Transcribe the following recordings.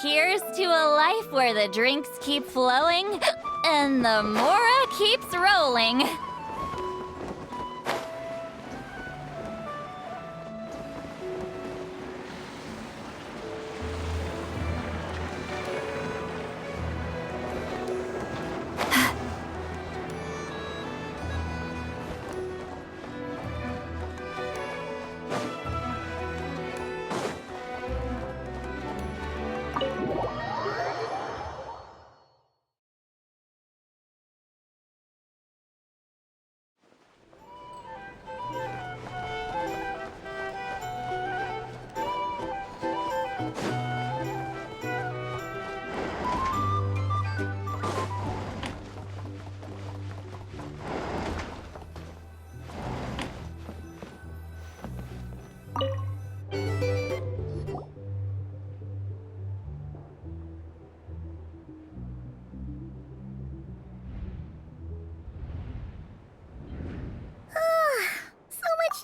Here's to a life where the drinks keep flowing and the Mora keeps rolling.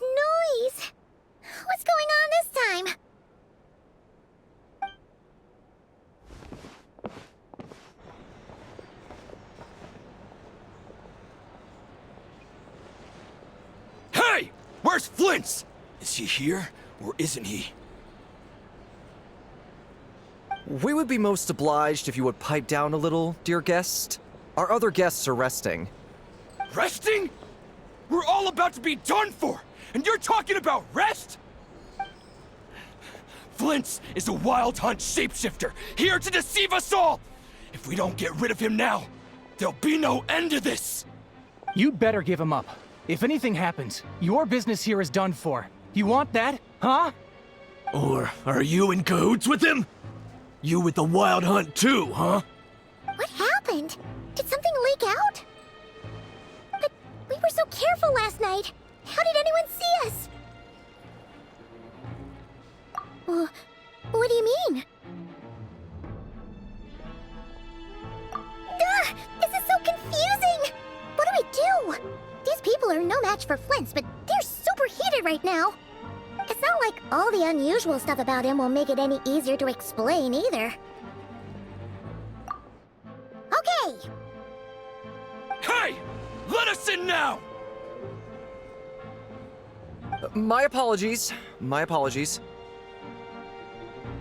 Noise! What's going on this time? Hey! Where's Flins? Is he here, or isn't he? We would be most obliged if you would pipe down a little, dear guest. Our other guests are resting. Resting? We're all about to be done for, and you're talking about rest? Flins is a wild hunt shapeshifter, here to deceive us all! If we don't get rid of him now, there'll be no end to this! You better give him up. If anything happens, your business here is done for. You want that, huh? Or are you in cahoots with him? You with the wild hunt too, huh? What happened? Did something leak out? But we were so careful last night. How did anyone see us? What do you mean? This is so confusing! What do we do? These people are no match for Flins, but they're super heated right now. It's not like all the unusual stuff about him will make it any easier to explain either. Okay! Hey! Let us in now! My apologies. My apologies.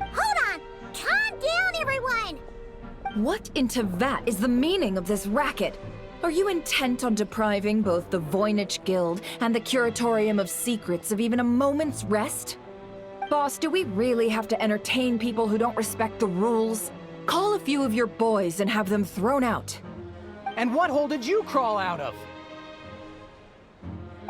Hold on! Calm down, everyone! What in Tevat is the meaning of this racket? Are you intent on depriving both the Voynich Guild and the Curatorium of Secrets of even a moment's rest? Boss, do we really have to entertain people who don't respect the rules? Call a few of your boys and have them thrown out. And what hole did you crawl out of?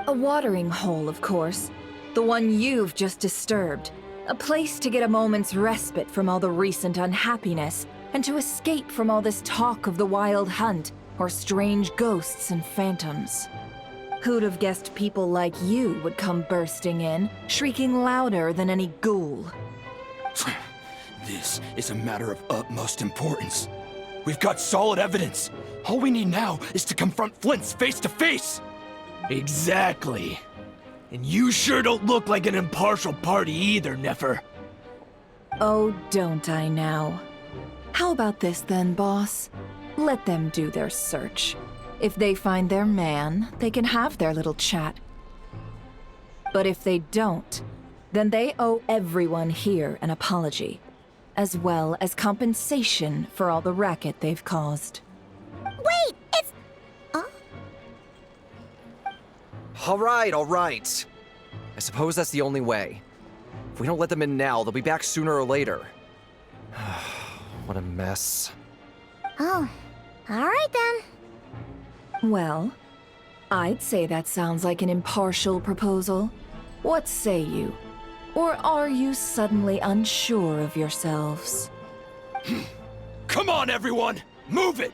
A watering hole, of course. The one you've just disturbed. A place to get a moment's respite from all the recent unhappiness, and to escape from all this talk of the wild hunt, or strange ghosts and phantoms. Who'd have guessed people like you would come bursting in, shrieking louder than any ghoul? This is a matter of utmost importance. We've got solid evidence. All we need now is to confront Flins face to face. Exactly. And you sure don't look like an impartial party either, Nefer. Oh, don't I now? How about this then, boss? Let them do their search. If they find their man, they can have their little chat. But if they don't, then they owe everyone here an apology, as well as compensation for all the racket they've caused. Wait, it's... All right. I suppose that's the only way. If we don't let them in now, they'll be back sooner or later. What a mess. Oh, all right then. Well, I'd say that sounds like an impartial proposal. What say you? Or are you suddenly unsure of yourselves? Come on, everyone! Move it!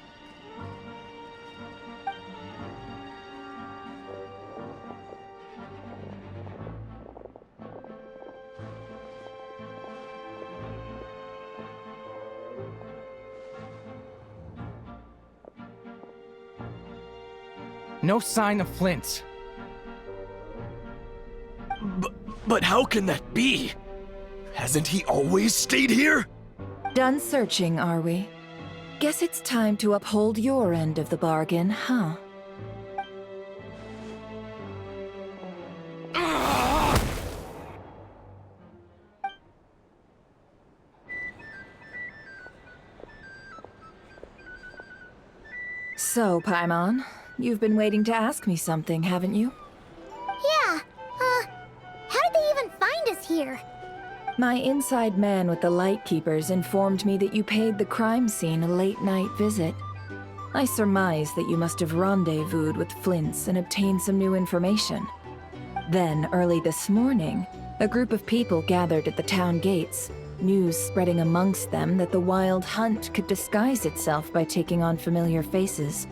No sign of Flint. But how can that be? Hasn't he always stayed here? Done searching, are we? Guess it's time to uphold your end of the bargain, huh? So, Paimon, you've been waiting to ask me something, haven't you? Yeah, how did they even find us here? My inside man with the Lightkeepers informed me that you paid the crime scene a late-night visit. I surmise that you must have rendezvoused with Flins and obtained some new information. Then, early this morning, a group of people gathered at the town gates, news spreading amongst them that the Wild Hunt could disguise itself by taking on familiar faces.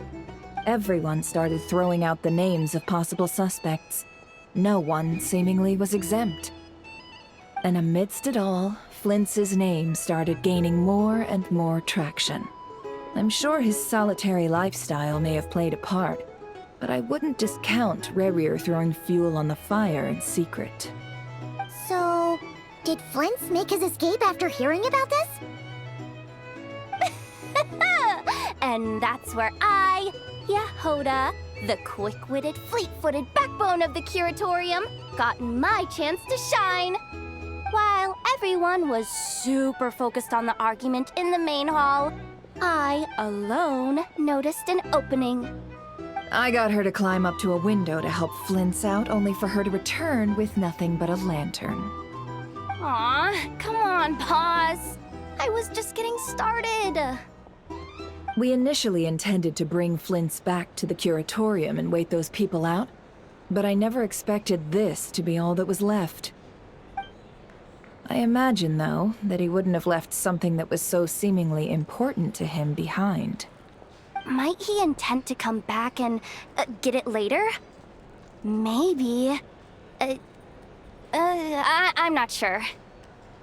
Everyone started throwing out the names of possible suspects. No one, seemingly, was exempt. And amidst it all, Flints's name started gaining more and more traction. I'm sure his solitary lifestyle may have played a part, but I wouldn't discount Rerir throwing fuel on the fire in secret. So, did Flins make his escape after hearing about this? And that's where I, Yehoda, the quick-witted, fleet-footed backbone of the Curatorium, got my chance to shine. While everyone was super focused on the argument in the main hall, I, alone, noticed an opening. I got her to climb up to a window to help Flint's out, only for her to return with nothing but a lantern. Aw, come on, pause. I was just getting started. We initially intended to bring Flint's back to the Curatorium and wait those people out, but I never expected this to be all that was left. I imagine, though, that he wouldn't have left something that was so seemingly important to him behind. Might he intend to come back and get it later? Maybe. I'm not sure.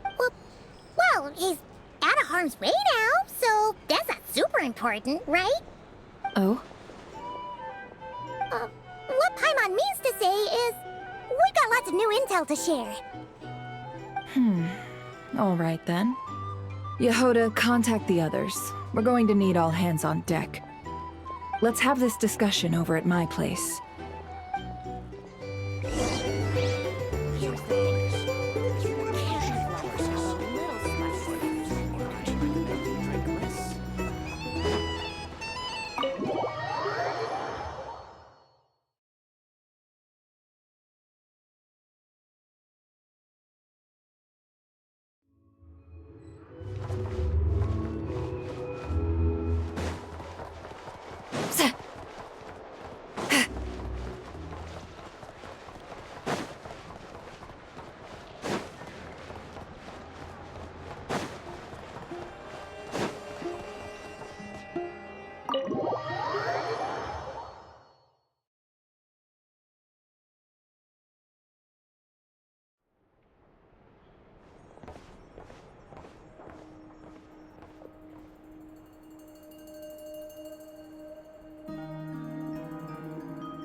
Well, he's out of harm's way now, so that's not super important, right? Oh? What Paimon means to say is, we got lots of new intel to share. All right then. Yehoda, contact the others. We're going to need all hands on deck. Let's have this discussion over at my place.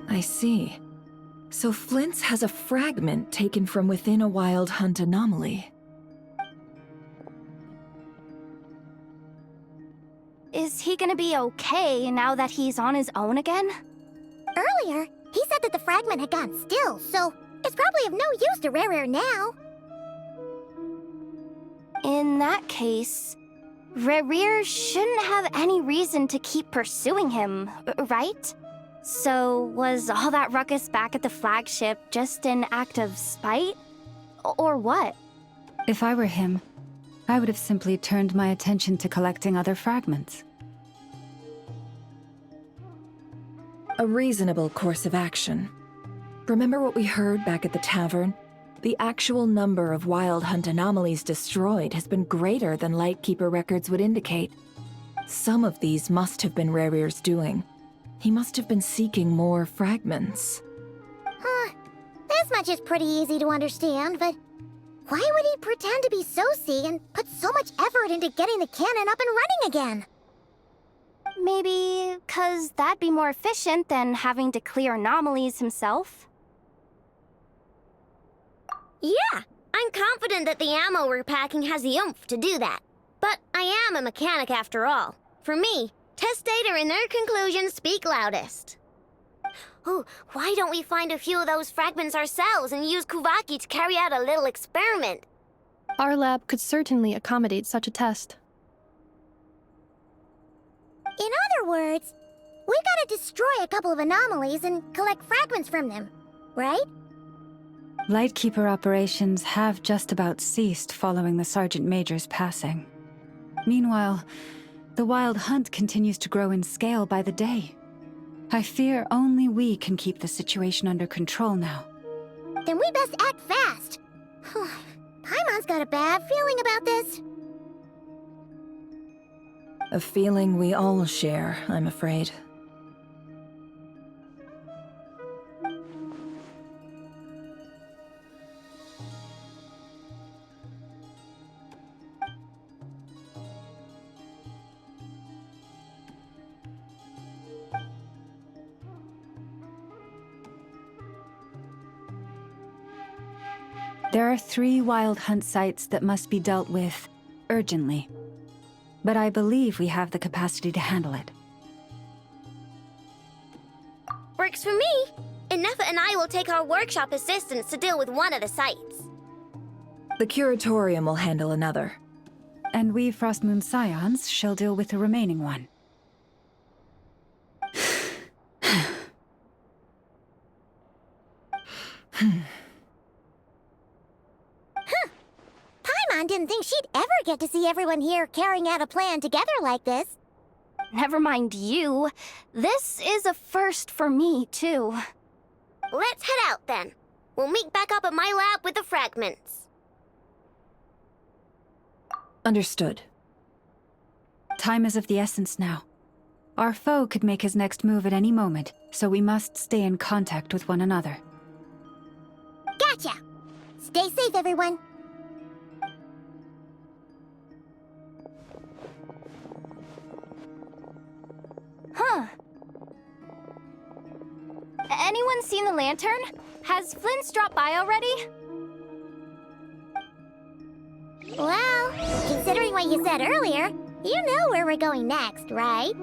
I see. So Flint's has a fragment taken from within a Wild Hunt anomaly. Is he gonna be okay now that he's on his own again? Earlier, he said that the fragment had gone still, so it's probably of no use to Rerir now. In that case, Rerir shouldn't have any reason to keep pursuing him, right? So, was all that ruckus back at the flagship just an act of spite? Or what? If I were him, I would have simply turned my attention to collecting other fragments. A reasonable course of action. Remember what we heard back at the tavern? The actual number of Wild Hunt anomalies destroyed has been greater than Lightkeeper records would indicate. Some of these must have been Rerir's doing. He must have been seeking more fragments. This much is pretty easy to understand, but why would he pretend to be Soci and put so much effort into getting the cannon up and running again? Maybe 'cause that'd be more efficient than having to clear anomalies himself? Yeah, I'm confident that the ammo we're packing has the oomph to do that. But I am a mechanic after all. For me, test data and their conclusions speak loudest. Ooh, why don't we find a few of those fragments ourselves and use Kuvaki to carry out a little experiment? Our lab could certainly accommodate such a test. In other words, we gotta destroy a couple of anomalies and collect fragments from them, right? Lightkeeper operations have just about ceased following the Sergeant Major's passing. Meanwhile, the Wild Hunt continues to grow in scale by the day. I fear only we can keep the situation under control now. Then we best act fast. Paimon's got a bad feeling about this. A feeling we all share, I'm afraid. There are 3 Wild Hunt sites that must be dealt with urgently. But I believe we have the capacity to handle it. Works for me. Nefa and I will take our workshop assistants to deal with one of the sites. The Curatorium will handle another. And we Frostmoon Scions shall deal with the remaining one. Paimon didn't think she'd ever get to see everyone here carrying out a plan together like this. Never mind you. This is a first for me, too. Let's head out then. We'll meet back up at my lab with the fragments. Understood. Time is of the essence now. Our foe could make his next move at any moment, so we must stay in contact with one another. Gotcha! Stay safe, everyone. Huh. Anyone seen the lantern? Has Flins dropped by already? Well, considering what you said earlier, you know where we're going next, right?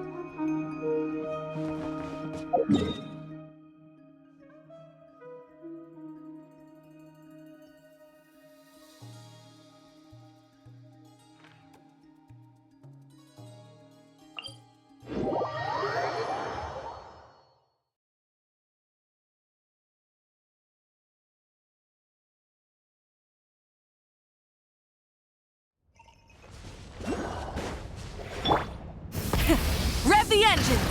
Rev the engines!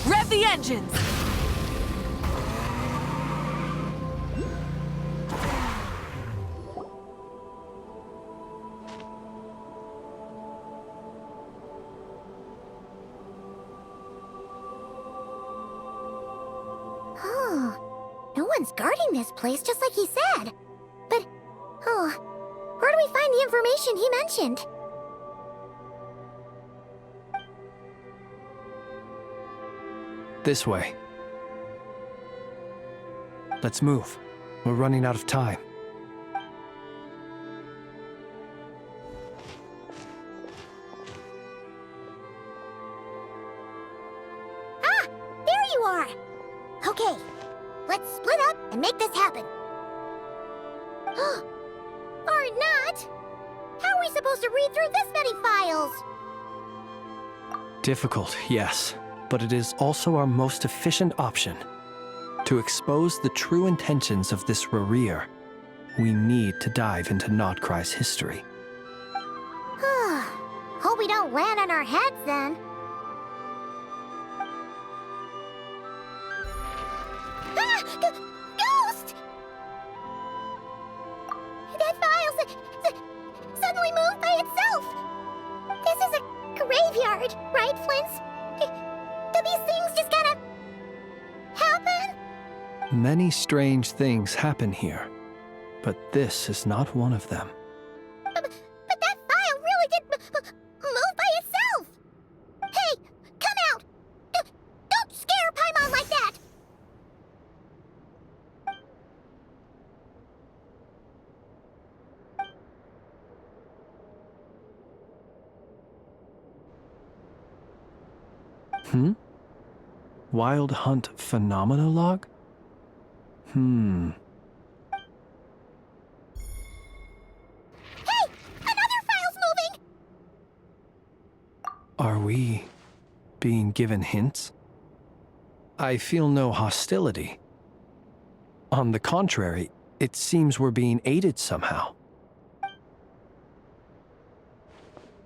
Rev the engines! No one's guarding this place, just like he said. But, where do we find the information he mentioned? This way. Let's move. We're running out of time. Ah! There you are! Okay. Let's split up and make this happen. Or not! How are we supposed to read through this many files? Difficult, yes, but it is also our most efficient option. To expose the true intentions of this Rerir, we need to dive into Nod-Krai's history. Hope we don't land on our heads then. Ghost! That file suddenly moved by itself. This is a graveyard, right, Flins? Do these things just kind of happen? Many strange things happen here, but this is not one of them. But that file really did move by itself! Hey, come out! Don't scare Paimon like that! Wild Hunt Phenomenologue? Hey! Another file's moving! Are we being given hints? I feel no hostility. On the contrary, it seems we're being aided somehow.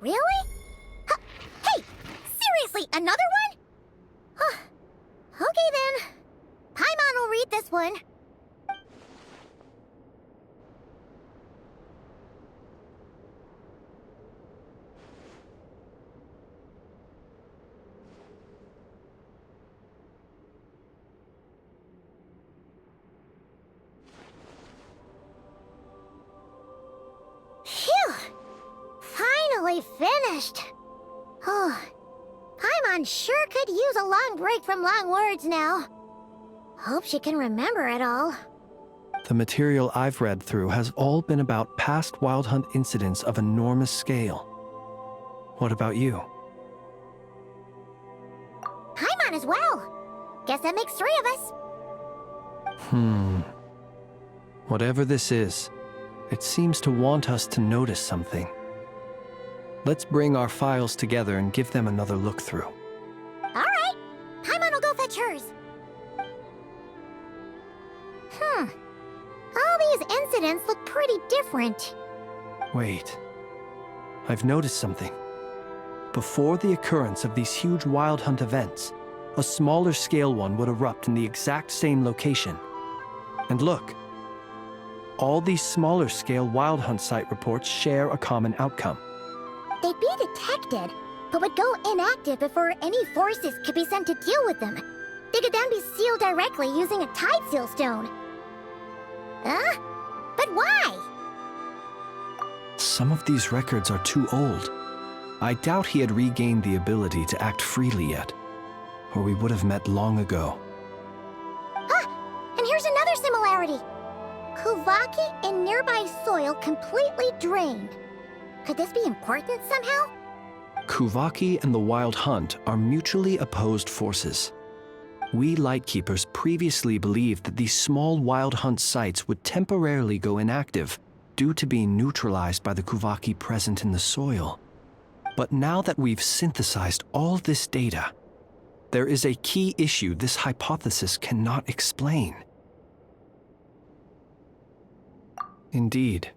Really? Hey! Seriously, another one? Okay then. Paimon will read this one. Phew! Finally finished. Oh, Paimon sure could use a long break from long words now. Hope she can remember it all. The material I've read through has all been about past Wild Hunt incidents of enormous scale. What about you? Paimon as well. Guess that makes 3 of us. Whatever this is, it seems to want us to notice something. Let's bring our files together and give them another look through. All right. Paimon will go fetch hers. All these incidents look pretty different. Wait. I've noticed something. Before the occurrence of these huge Wild Hunt events, a smaller scale one would erupt in the exact same location. And look. All these smaller scale Wild Hunt site reports share a common outcome. They'd be detected, but would go inactive before any forces could be sent to deal with them. They could then be sealed directly using a tide seal stone. Huh? But why? Some of these records are too old. I doubt he had regained the ability to act freely yet, or we would have met long ago. And here's another similarity. Kuvaki and nearby soil completely drained. Could this be important somehow? Kuvaki and the Wild Hunt are mutually opposed forces. We Lightkeepers previously believed that these small Wild Hunt sites would temporarily go inactive due to being neutralized by the Kuvaki present in the soil. But now that we've synthesized all this data, there is a key issue this hypothesis cannot explain. Indeed.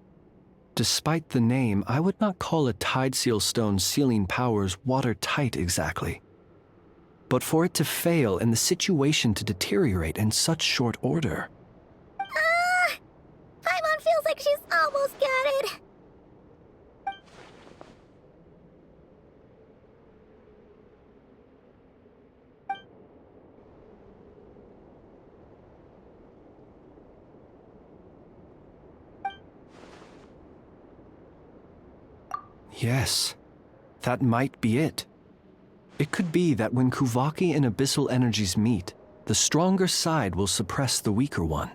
Despite the name, I would not call a tide seal stone's sealing powers watertight exactly. But for it to fail and the situation to deteriorate in such short order. Paimon feels like she's almost got it. Yes, that might be it. It could be that when Kuvaki and Abyssal energies meet, the stronger side will suppress the weaker one.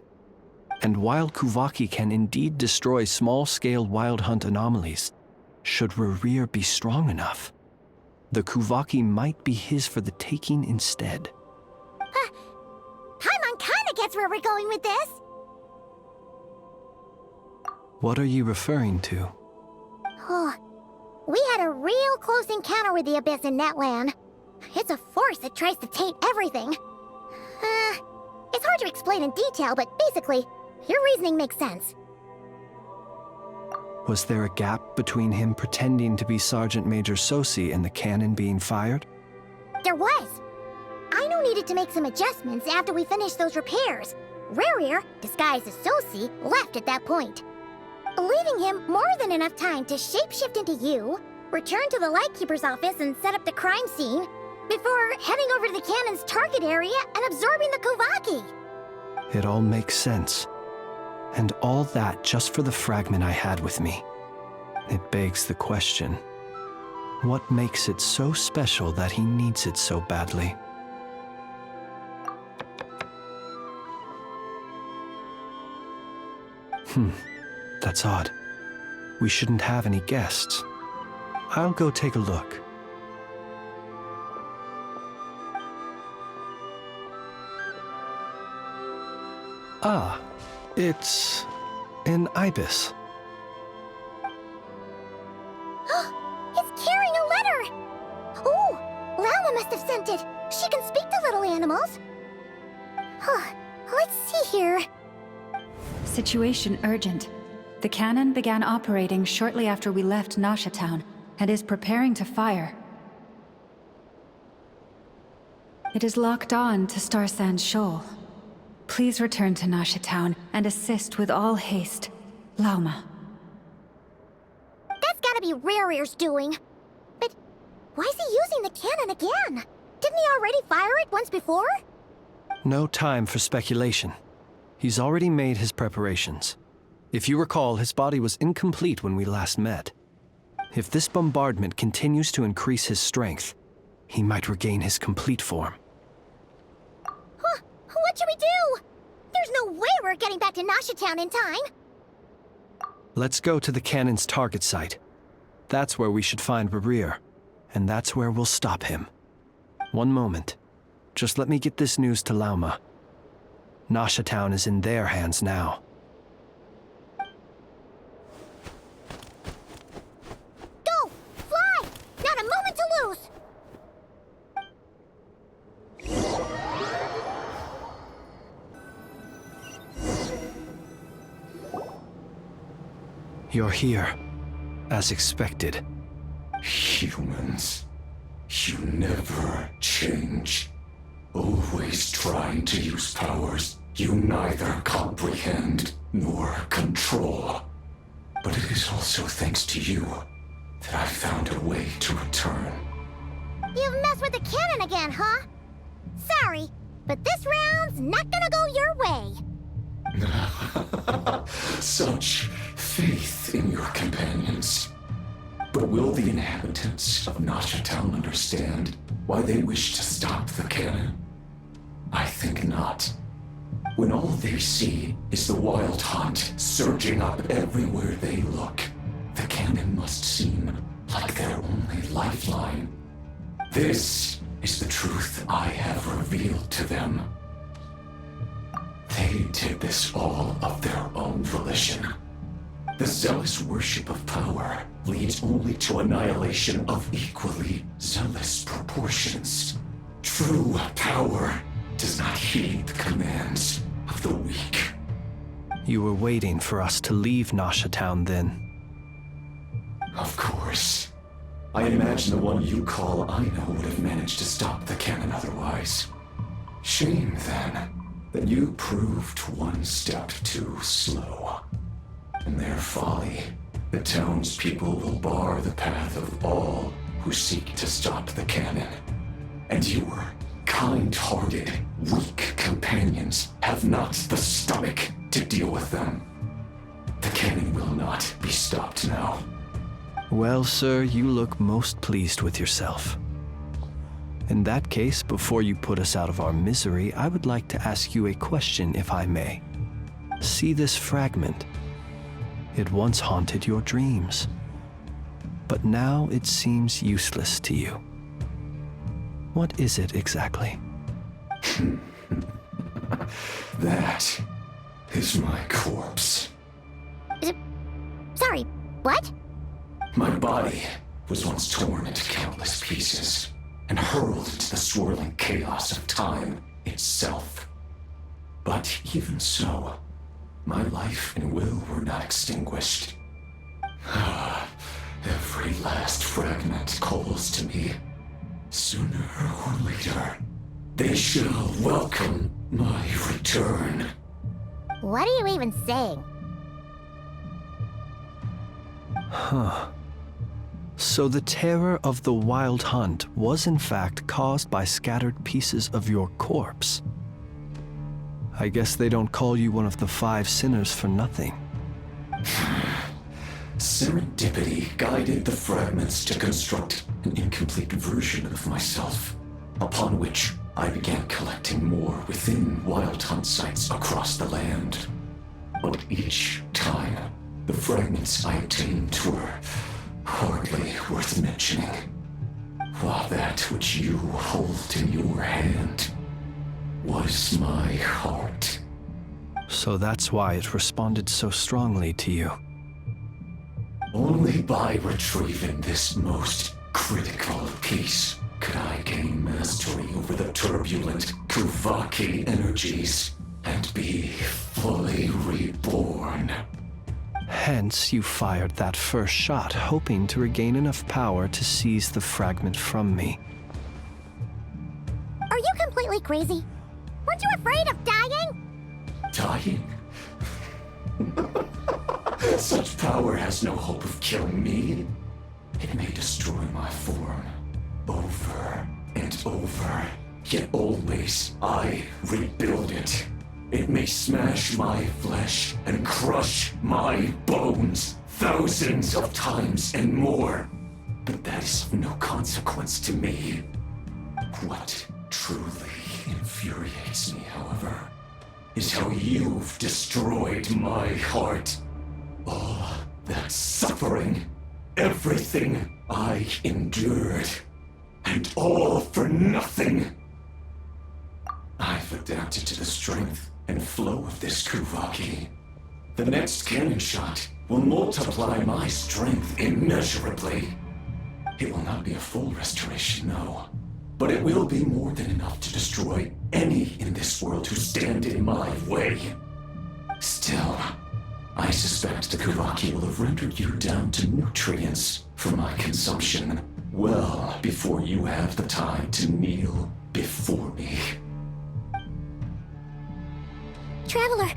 And while Kuvaki can indeed destroy small-scale Wild Hunt anomalies, should Rerir be strong enough, the Kuvaki might be his for the taking instead. Paimon kinda gets where we're going with this. What are you referring to? Oh, we had a real close encounter with the Abyss in Netland. It's a force that tries to taint everything. It's hard to explain in detail, but basically, your reasoning makes sense. Was there a gap between him pretending to be Sergeant Major Sosi and the cannon being fired? There was. Aino needed to make some adjustments after we finished those repairs. Rerir, disguised as Sosi, left at that point, leaving him more than enough time to shapeshift into you, return to the Lightkeeper's office and set up the crime scene, before heading over to the cannon's target area and absorbing the Kovaki. It all makes sense. And all that just for the fragment I had with me. It begs the question, what makes it so special that he needs it so badly? That's odd. We shouldn't have any guests. I'll go take a look. Ah, it's an ibis. It's carrying a letter! Ooh, Lama must have sent it. She can speak to little animals. Let's see here. Situation urgent. The cannon began operating shortly after we left Nasha Town and is preparing to fire. It is locked on to Star Sand Shoal. Please return to Nasha Town and assist with all haste. Lauma. That's gotta be Rerir's doing. But why is he using the cannon again? Didn't he already fire it once before? No time for speculation. He's already made his preparations. If you recall, his body was incomplete when we last met. If this bombardment continues to increase his strength, he might regain his complete form. What should we do? There's no way we're getting back to Nasha Town in time. Let's go to the cannon's target site. That's where we should find Rerir, and that's where we'll stop him. One moment. Just let me get this news to Lauma. Nasha Town is in their hands now. Go! Fly! Not a moment to lose! You're here, as expected. Humans, you never change. Always trying to use powers you neither comprehend nor control. But it is also thanks to you that I found a way to return. You've messed with the cannon again, huh? Sorry, but this round's not gonna go your way. Such faith in your companions. But will the inhabitants of Nasha Town understand why they wish to stop the cannon? I think not. When all they see is the wild hunt surging up everywhere they look, the cannon must seem like their only lifeline. This is the truth I have revealed to them. They did this all of their own volition. The zealous worship of power leads only to annihilation of equally zealous proportions. True power does not heed the commands of the weak. You were waiting for us to leave Nasha Town then? Of course. I imagine the one you call Aino would have managed to stop the cannon otherwise. Shame, then, that you proved one step too slow. In their folly, the townspeople will bar the path of all who seek to stop the cannon. And your kind-hearted, weak companions have not the stomach to deal with them. The cannon will not be stopped now. Well, sir, you look most pleased with yourself. In that case, before you put us out of our misery, I would like to ask you a question, if I may. See this fragment? It once haunted your dreams, but now it seems useless to you. What is it exactly? That is my corpse. Sorry, what? My body was once torn into countless pieces and hurled into the swirling chaos of time itself. But even so, my life and will were not extinguished. Every last fragment calls to me. Sooner or later, they shall welcome my return. What are you even saying? Huh. So the terror of the Wild Hunt was in fact caused by scattered pieces of your corpse. I guess they don't call you one of the 5 sinners for nothing. Serendipity guided the fragments to construct an incomplete version of myself, upon which I began collecting more within Wild Hunt sites across the land. But each time, the fragments I obtained were hardly worth mentioning, while that which you hold in your hand was my heart. So that's why it responded so strongly to you. Only by retrieving this most critical piece could I gain mastery over the turbulent Kuvaki energies and be fully reborn. Hence, you fired that first shot, hoping to regain enough power to seize the fragment from me. Are you completely crazy? Weren't you afraid of dying? Dying? Such power has no hope of killing me. It may destroy my form over and over, yet always I rebuild it. It may smash my flesh and crush my bones thousands of times and more, but that is of no consequence to me. What truly infuriates me, however, is how you've destroyed my heart. All that suffering, everything I endured, and all for nothing. I've adapted to the strength and flow of this Kuvaki. The next cannon shot will multiply my strength immeasurably. It will not be a full restoration, no, but it will be more than enough to destroy any in this world who stand in my way. Still, I suspect the Kuvaki will have rendered you down to nutrients for my consumption well before you have the time to kneel before me. Traveler!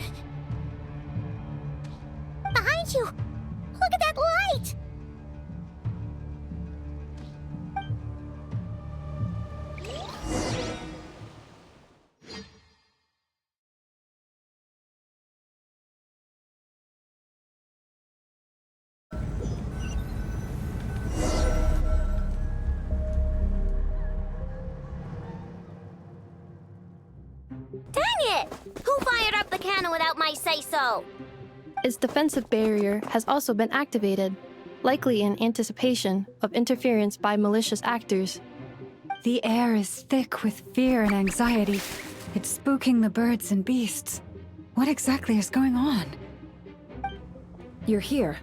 Behind you! Look at that light! Dang it! Who fired up the cannon without my say-so? Its defensive barrier has also been activated, likely in anticipation of interference by malicious actors. The air is thick with fear and anxiety. It's spooking the birds and beasts. What exactly is going on? You're here.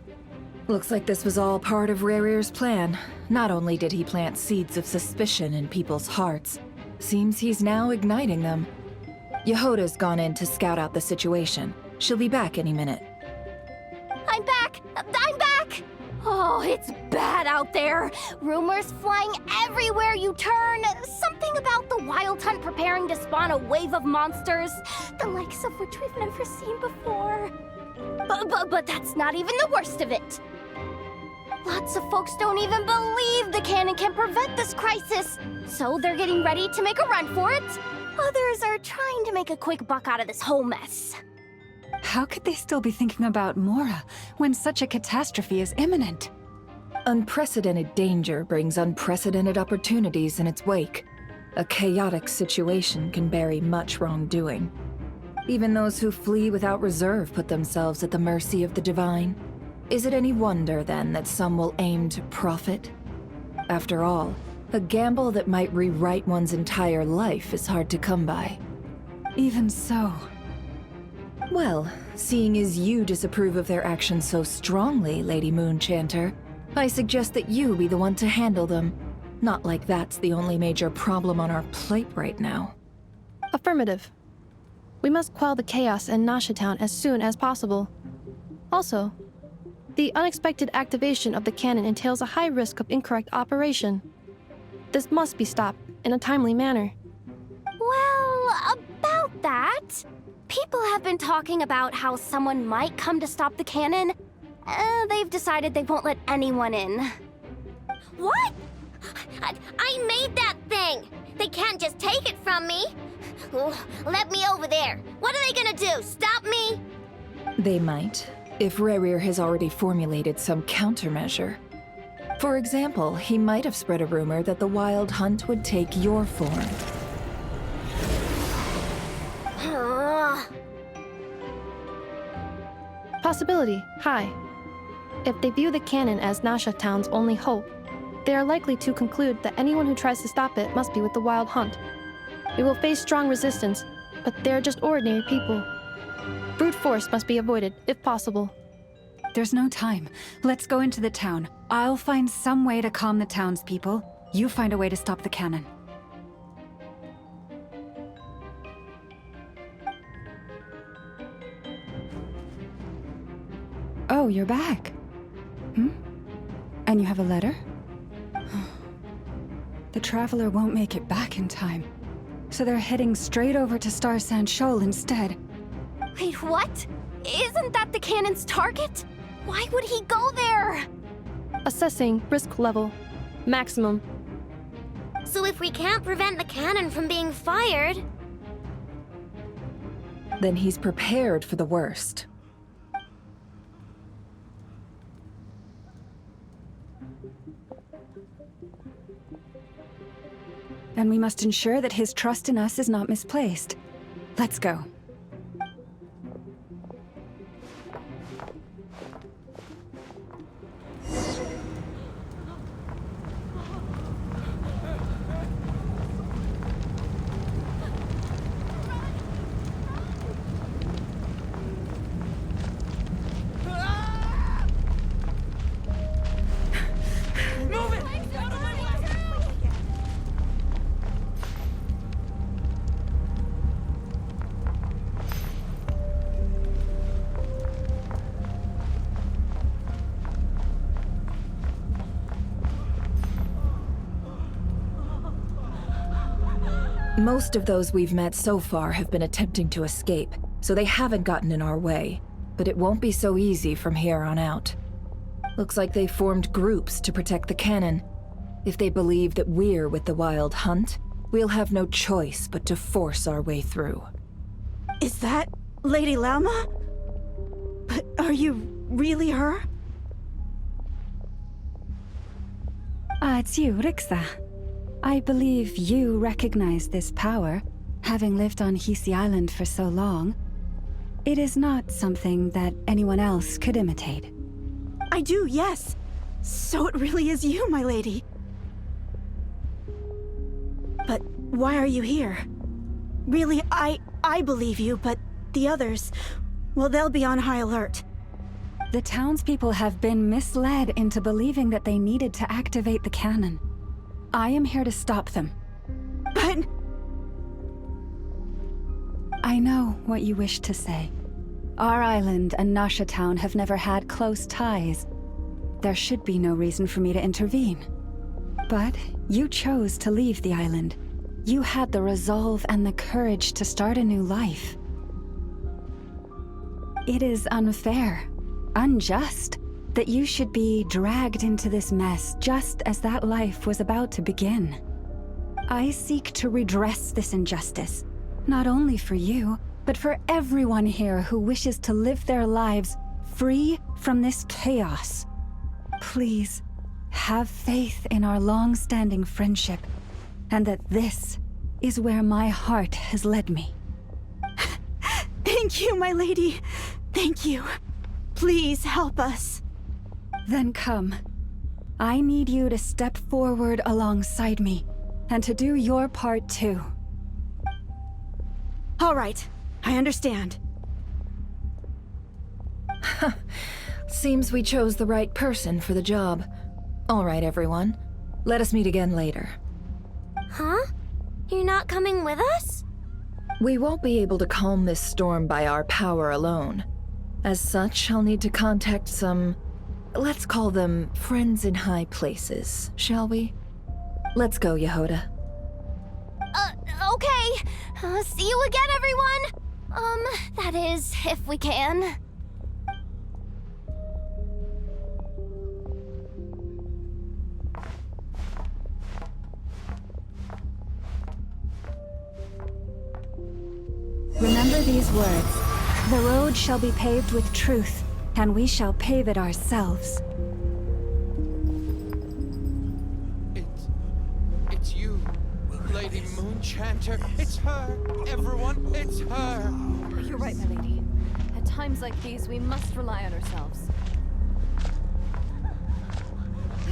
Looks like this was all part of Rerir's plan. Not only did he plant seeds of suspicion in people's hearts, seems he's now igniting them. Yehoda's gone in to scout out the situation. She'll be back any minute. I'm back! I'm back! Oh, it's bad out there. Rumors flying everywhere you turn. Something about the Wild Hunt preparing to spawn a wave of monsters, the likes of which we've never seen before. But that's not even the worst of it. Lots of folks don't even believe the cannon can prevent this crisis, so they're getting ready to make a run for it. Others are trying to make a quick buck out of this whole mess. How could they still be thinking about Mora when such a catastrophe is imminent? Unprecedented danger brings unprecedented opportunities in its wake. A chaotic situation can bury much wrongdoing. Even those who flee without reserve put themselves at the mercy of the divine. Is it any wonder, then, that some will aim to profit? After all, a gamble that might rewrite one's entire life is hard to come by. Even so. Well, seeing as you disapprove of their actions so strongly, Lady Moonchanter, I suggest that you be the one to handle them. Not like that's the only major problem on our plate right now. Affirmative. We must quell the chaos in Nasha Town as soon as possible. Also, the unexpected activation of the cannon entails a high risk of incorrect operation. This must be stopped in a timely manner. Well, about that, people have been talking about how someone might come to stop the cannon. They've decided they won't let anyone in. What? I made that thing! They can't just take it from me! Let me over there! What are they gonna do? Stop me? They might, if Rerir has already formulated some countermeasure. For example, he might have spread a rumor that the Wild Hunt would take your form. Possibility high. If they view the cannon as Nasha Town's only hope, they are likely to conclude that anyone who tries to stop it must be with the Wild Hunt. We will face strong resistance, but they're just ordinary people. Brute force must be avoided, if possible. There's no time. Let's go into the town. I'll find some way to calm the townspeople. You find a way to stop the cannon. Oh, you're back. And you have a letter? The Traveler won't make it back in time. So they're heading straight over to Star Sand Shoal instead. Wait, what? Isn't that the cannon's target? Why would he go there? Assessing risk level. Maximum. So if we can't prevent the cannon from being fired... Then he's prepared for the worst. And we must ensure that his trust in us is not misplaced. Let's go. Most of those we've met so far have been attempting to escape, so they haven't gotten in our way. But it won't be so easy from here on out. Looks like they formed groups to protect the cannon. If they believe that we're with the Wild Hunt, we'll have no choice but to force our way through. Is that Lady Lalma? But are you really her? It's you, Rixa. I believe you recognize this power, having lived on Hisi Island for so long. It is not something that anyone else could imitate. I do, yes. So it really is you, my lady. But why are you here? Really, I believe you, but the others, well, they'll be on high alert. The townspeople have been misled into believing that they needed to activate the cannon. I am here to stop them. But... I know what you wish to say. Our island and Nasha Town have never had close ties. There should be no reason for me to intervene. But you chose to leave the island. You had the resolve and the courage to start a new life. It is unfair, unjust, that you should be dragged into this mess just as that life was about to begin. I seek to redress this injustice, not only for you, but for everyone here who wishes to live their lives free from this chaos. Please, have faith in our long-standing friendship, and that this is where my heart has led me. Thank you, my lady. Thank you. Please help us. Then come. I need you to step forward alongside me, and to do your part too. All right, I understand. Seems we chose the right person for the job. All right, everyone. Let us meet again later. Huh? You're not coming with us? We won't be able to calm this storm by our power alone. As such, I'll need to contact some... let's call them friends in high places, shall we? Let's go, Yehoda. Okay. See you again, everyone! That is, if we can. Remember these words. The road shall be paved with truth, and we shall pave it ourselves. It's you, Lady Moonchanter. It's her, everyone, it's her. You're right, my lady. At times like these, we must rely on ourselves. I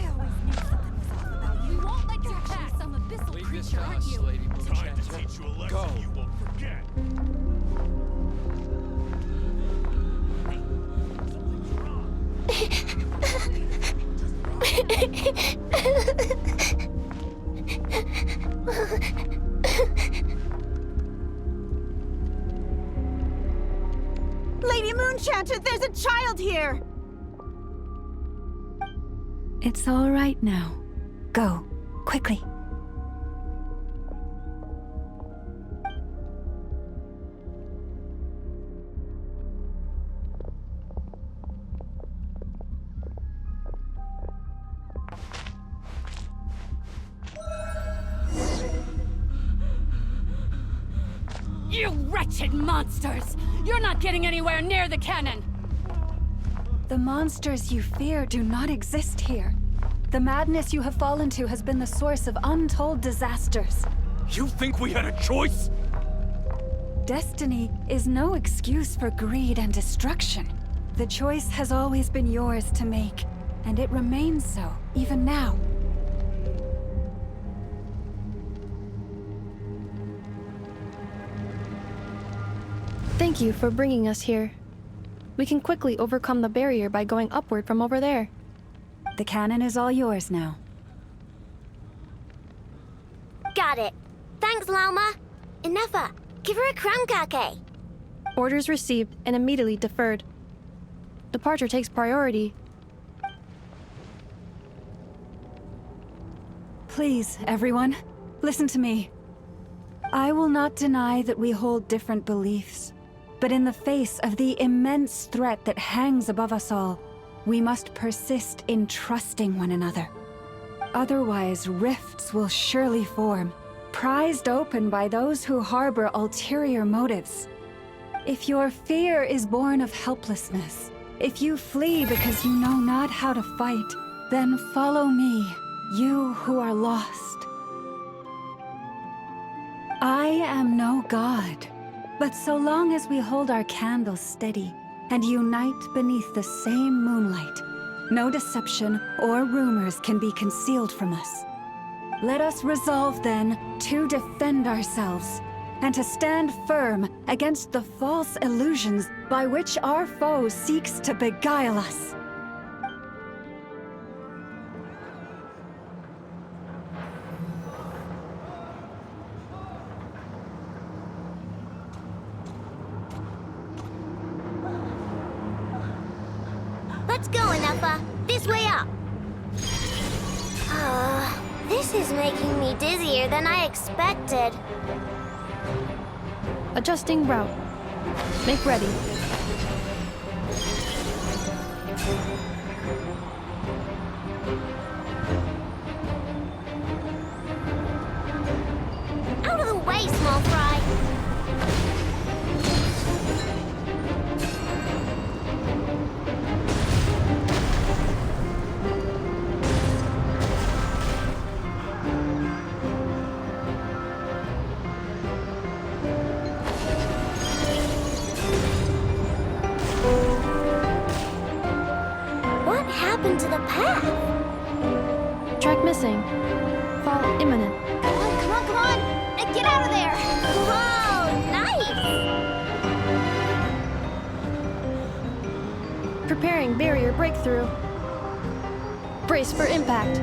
always knew something was off about you. You won't let your pass some abyssal Leave this creature, to aren't us, you? Lady Moonchanter. Go. You won't forget. Lady Moonchanter, there's a child here! It's all right now. Go, quickly. You wretched monsters! You're not getting anywhere near the cannon! The monsters you fear do not exist here. The madness you have fallen to has been the source of untold disasters. You think we had a choice? Destiny is no excuse for greed and destruction. The choice has always been yours to make, and it remains so, even now. Thank you for bringing us here. We can quickly overcome the barrier by going upward from over there. The cannon is all yours now. Got it. Thanks, Lauma. Inefa, give her a crown kake. Orders received and immediately deferred. Departure takes priority. Please, everyone, listen to me. I will not deny that we hold different beliefs, but in the face of the immense threat that hangs above us all, we must persist in trusting one another. Otherwise, rifts will surely form, prized open by those who harbor ulterior motives. If your fear is born of helplessness, if you flee because you know not how to fight, then follow me, you who are lost. I am no god, but so long as we hold our candles steady and unite beneath the same moonlight, no deception or rumors can be concealed from us. Let us resolve then to defend ourselves and to stand firm against the false illusions by which our foe seeks to beguile us. Let's go, Inefa. This way up. This is making me dizzier than I expected. Adjusting route. Make ready. Out of the way, small fry. What happened to the path? Track missing. Fall imminent. Come on, come on, come on! Get out of there! Whoa, nice! Preparing barrier breakthrough. Brace for impact.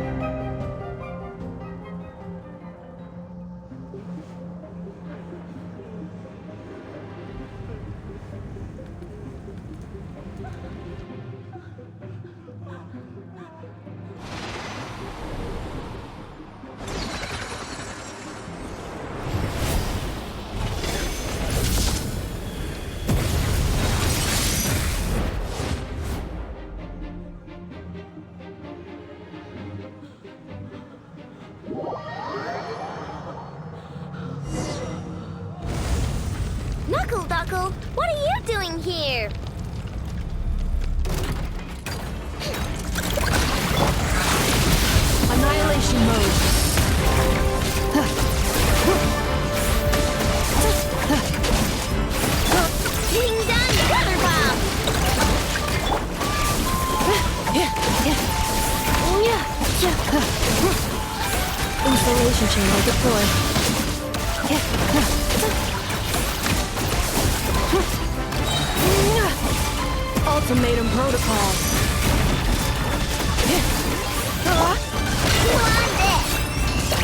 Duckle, what are you doing here? Annihilation mode. Ding dong, weather bomb! Installation chamber deployed. Ultimatum protocol.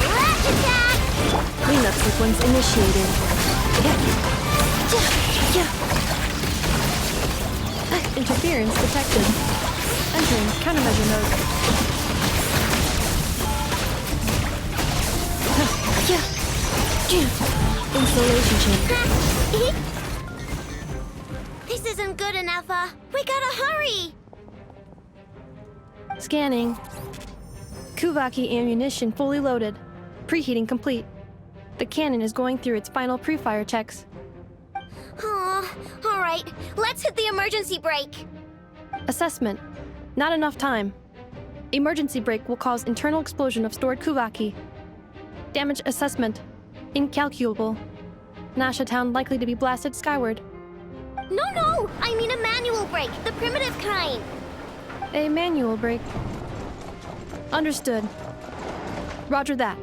Lash attack! Cleanup sequence initiated. Interference detected. Entering countermeasure mode. Installation chamber. This isn't good enough, we gotta hurry! Scanning. Kuvaki ammunition fully loaded. Preheating complete. The cannon is going through its final pre-fire checks. Oh, alright, let's hit the emergency brake. Assessment. Not enough time. Emergency brake will cause internal explosion of stored Kuvaki. Damage assessment. Incalculable. Nasha town likely to be blasted skyward. No, I mean a manual brake, the primitive kind. A manual brake. Understood. Roger that.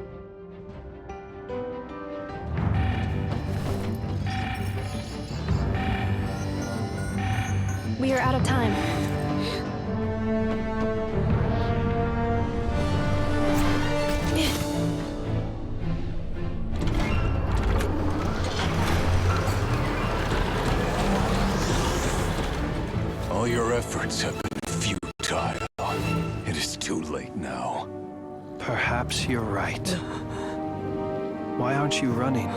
We are out of time. All your efforts have been futile. It is too late now. Perhaps you're right. Why aren't you running?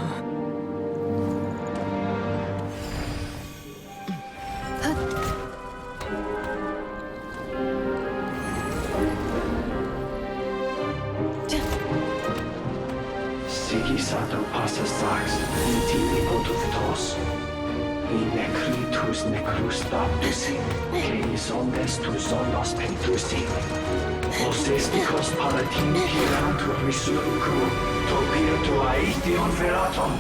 Sigisato passa sax, intimi potutos. Necritus necrus baptusi, canis omnes tu zonos pentusi. Osesticos palatin pirantur misuricru, topirtu aetion veratum.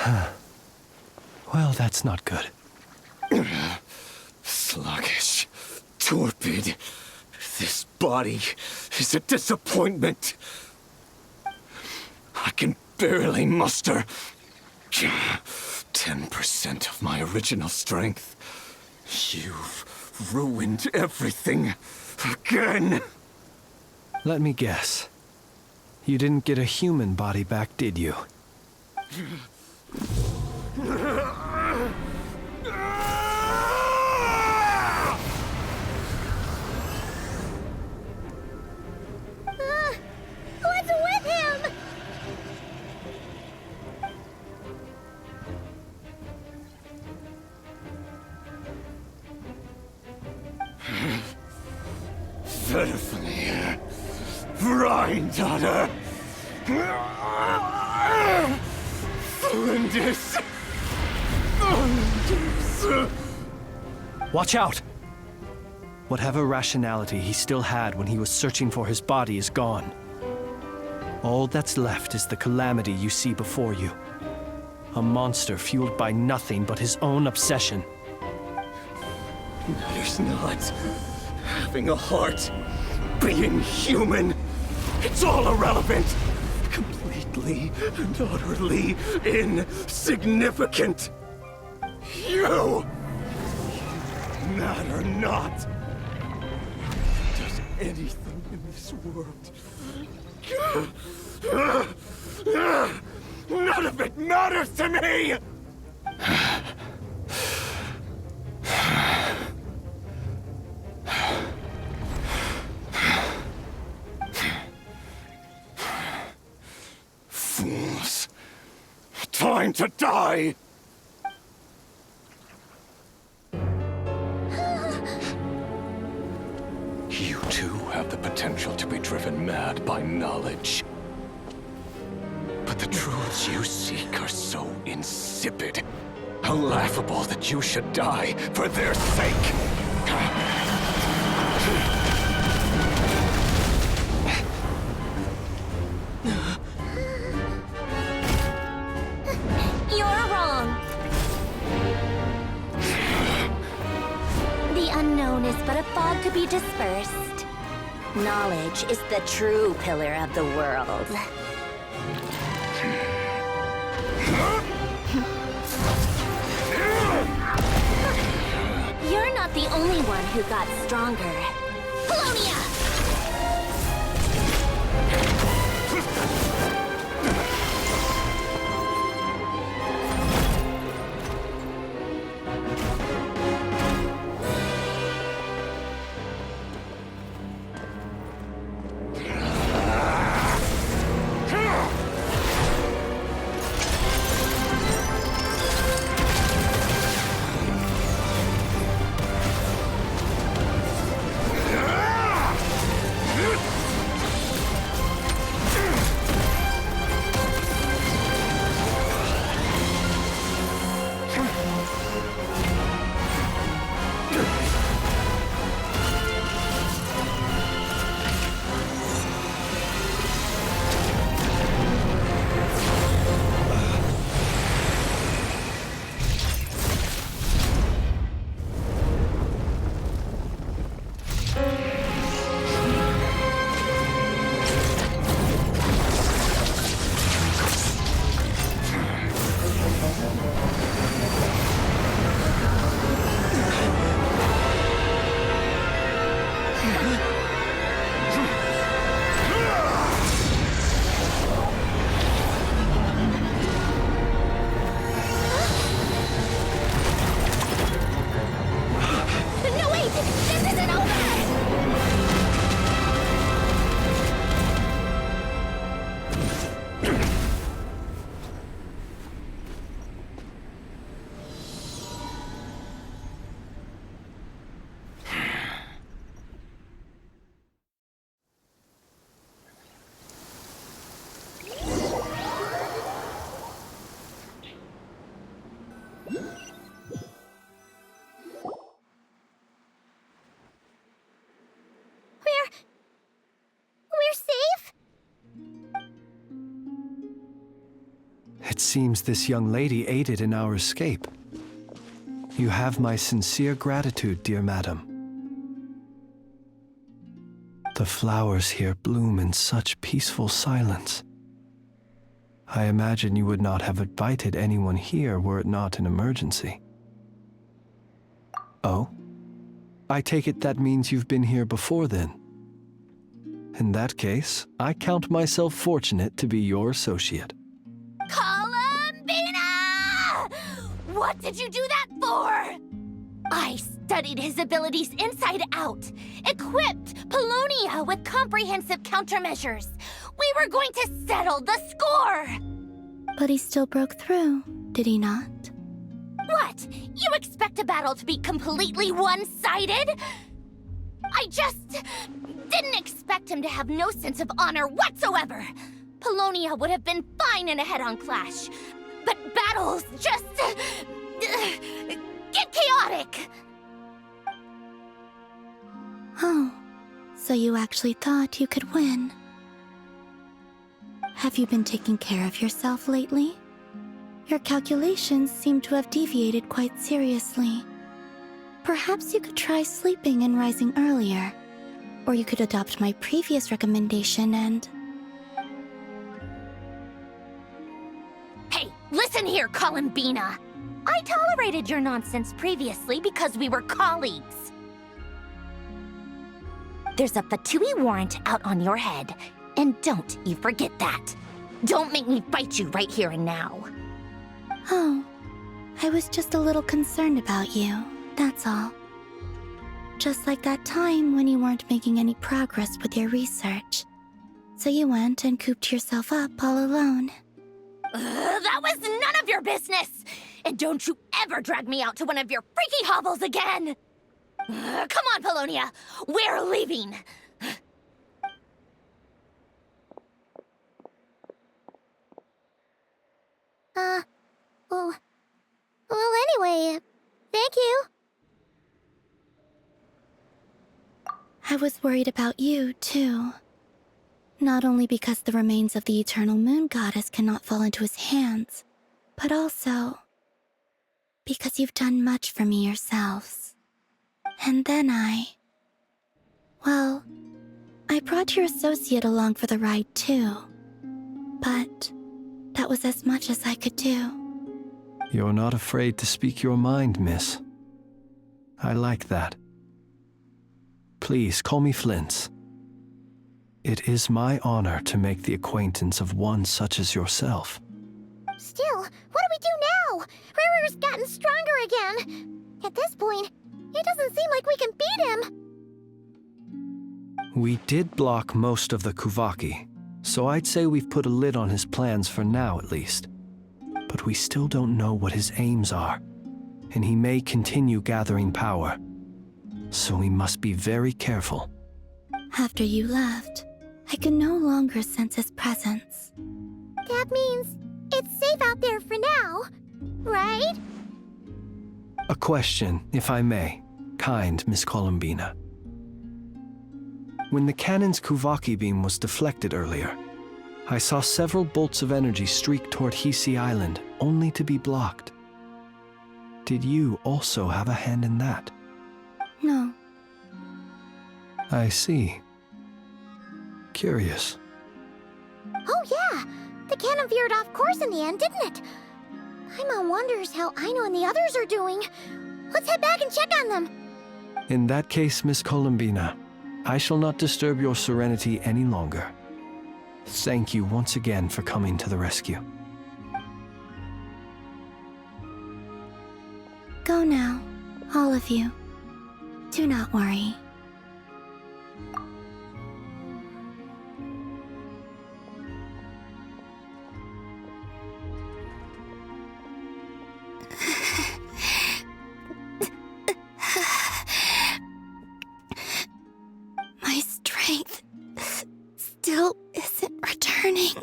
Well, that's not good. Sluggish. Torpid. This body is a disappointment. I can barely muster 10% of my original strength. You've ruined everything again. Let me guess. You didn't get a human body back, did you? What's with him? Pitifully. Granddaughter. Flinders. Watch out! Whatever rationality he still had when he was searching for his body is gone. All that's left is the calamity you see before you. A monster fueled by nothing but his own obsession. Matters not. Having a heart. Being human. It's all irrelevant. Completely and utterly insignificant. You matter not. Does anything in this world. None of it matters to me! Fools. Time to die! You too have the potential to be driven mad by knowledge. But the truths you seek are so insipid, how laughable that you should die for their sake. You're wrong. The unknown is but a fog to be dispersed. Knowledge is the true pillar of the world. You're not the only one who got stronger. Polonia! It seems this young lady aided in our escape. You have my sincere gratitude, dear madam. The flowers here bloom in such peaceful silence. I imagine you would not have invited anyone here were it not an emergency. Oh? I take it that means you've been here before then. In that case, I count myself fortunate to be your associate. Columbina! What did you do that for? I studied his abilities inside out, equipped Paulownia with comprehensive countermeasures. We were going to settle the score! But he still broke through, did he not? What? You expect a battle to be completely one-sided? I just didn't expect him to have no sense of honor whatsoever. Paulownia would have been fine in a head-on clash, but battles just get chaotic. Oh, so you actually thought you could win. Have you been taking care of yourself lately? Your calculations seem to have deviated quite seriously. Perhaps you could try sleeping and rising earlier. Or you could adopt my previous recommendation and... Hey, listen here, Columbina! I tolerated your nonsense previously because we were colleagues. There's a Fatui warrant out on your head, and don't you forget that. Don't make me fight you right here and now. Oh, I was just a little concerned about you, that's all. Just like that time when you weren't making any progress with your research. So you went and cooped yourself up all alone. That was none of your business! And don't you ever drag me out to one of your freaky hovels again! Come on, Paulownia! We're leaving! Well, anyway, thank you. I was worried about you, too. Not only because the remains of the Eternal Moon Goddess cannot fall into his hands, but also because you've done much for me yourselves. And then well, I brought your associate along for the ride, too. But that was as much as I could do. You're not afraid to speak your mind, miss. I like that. Please call me Flins. It is my honor to make the acquaintance of one such as yourself. Still, what do we do now? Rerir's gotten stronger again. At this point, it doesn't seem like we can beat him. We did block most of the Kuvaki, so I'd say we've put a lid on his plans for now at least. But we still don't know what his aims are, and he may continue gathering power. So we must be very careful. After you left, I could no longer sense his presence. That means it's safe out there for now, right? A question, if I may, kind Miss Columbina. When the cannon's Kuvaki beam was deflected earlier, I saw several bolts of energy streak toward Hisi Island, only to be blocked. Did you also have a hand in that? No. I see. Curious. Oh yeah, the cannon veered off course in the end, didn't it? Paimon wonders how Aino and the others are doing. Let's head back and check on them. In that case, Miss Columbina, I shall not disturb your serenity any longer. Thank you once again for coming to the rescue. Go now, all of you. Do not worry. My strength still isn't returning.